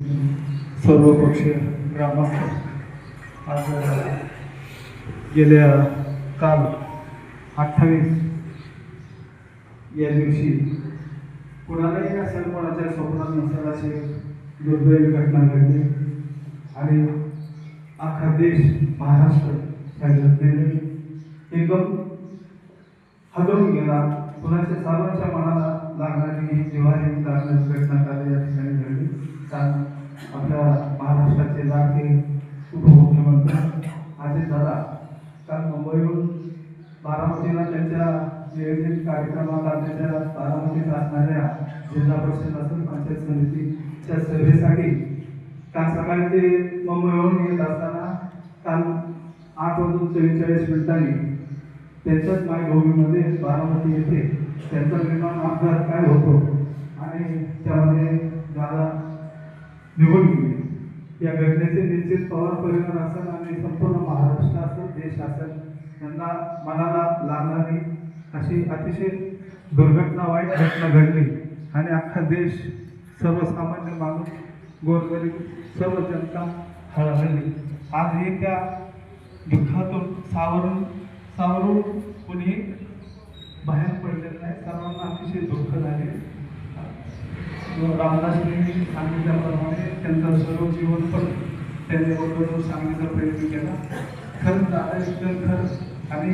सर्वपक्षीय ग्रामस्थ आज गेल्या काल 28 या दिवशी कोणालाही असेल कोणाच्या स्वप्नात नसेल अशी दुर्दैवी घटना घडली आणि अख्खा देश महाराष्ट्र या घटनेने एकदम हादरून गेला. कुणाच्या सर्वांच्या मनाला लागणारी ही जिव्हारी लागणारी घटना काल या ठिकाणी घडली. कारण आपल्या महाराष्ट्राचे लाडके उपमुख्यमंत्री अजितदादा काल मुंबईहून बारामतीला त्यांच्या नियोजित कार्यक्रमाला त्यांच्या बारामतीत असणाऱ्या जिल्हा परिषद असेल पंचायत समितीच्या सभेसाठी काल सकाळी ते मुंबईहून येत असताना काल 8:44 त्यांच्याच मायभूमीमध्ये बारामती येथे त्यांचा विमान अपघात काय होतो आणि त्यामध्ये दादा निघून गेले. या घटनेचे निश्चित पवार परिवार असेल आणि संपूर्ण महाराष्ट्र असेल देश असेल त्यांना मनाला लागणारी अशी अतिशय दुर्घटना वाईट घटना घडली आणि अख्खा देश सर्वसामान्य माणूस गोरगरीब सर्व जनता हळहळली. आजही त्या दुःखातून सावरून कोणी बाहेर पडलेलं नाही. सर्वांना अतिशय दुःख झाले. रामदासजींनी सांगितल्याप्रमाणे त्यांचं सर्व जीवन पण त्यांनी बरोबर सांगण्याचा प्रयत्न केला. खरंच दादा एकदम खरं आणि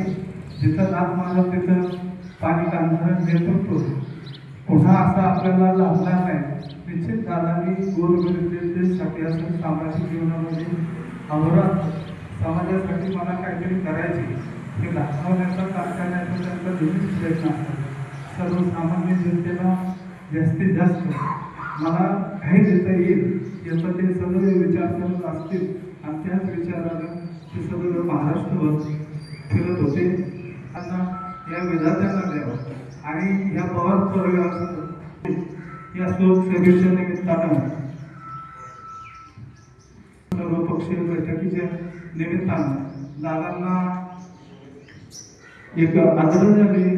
जिथं नाथ मारलं तिथं पाणी काढणारं नेतृत्व पुन्हा असा आपल्याला लाभणार नाही. निश्चित दादांनी गोरगरिबांसाठी असेल सामाजिक जीवनामध्ये अहोरात्र समाजासाठी मला काहीतरी करायचे हे दाखवण्याचा कारखान्याचा त्यांचा नेहमीच प्रयत्न असतो. सर्वसामान्य जनतेला जास्तीत जास्त मला काही देता येईल याचा ते सर्व विचार करत असतील आणि त्याच विचाराने ते सर्व महाराष्ट्रभर फिरत होते. त्यांना या विधात्यांना द्यावं आणि या पवार परिवारासह या लोकसभेच्या निमित्तानं सर्वपक्षीय बैठकीच्या निमित्तानं दादांना एक आदरांजली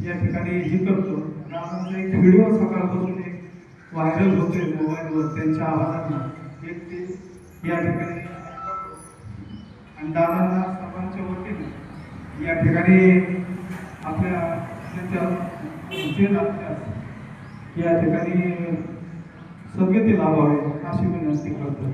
या ठिकाणी ही करतो. दादांचा एक व्हिडिओ सकाळपासून एक व्हायरल होतोय मोबाईलवर त्यांच्या आवाजातून एक ते या ठिकाणी आणि दादांना सर्वांच्या वतीने या ठिकाणी आपल्या जे लागतात या ठिकाणी सद्गती लाभावे अशी विनंती करतो.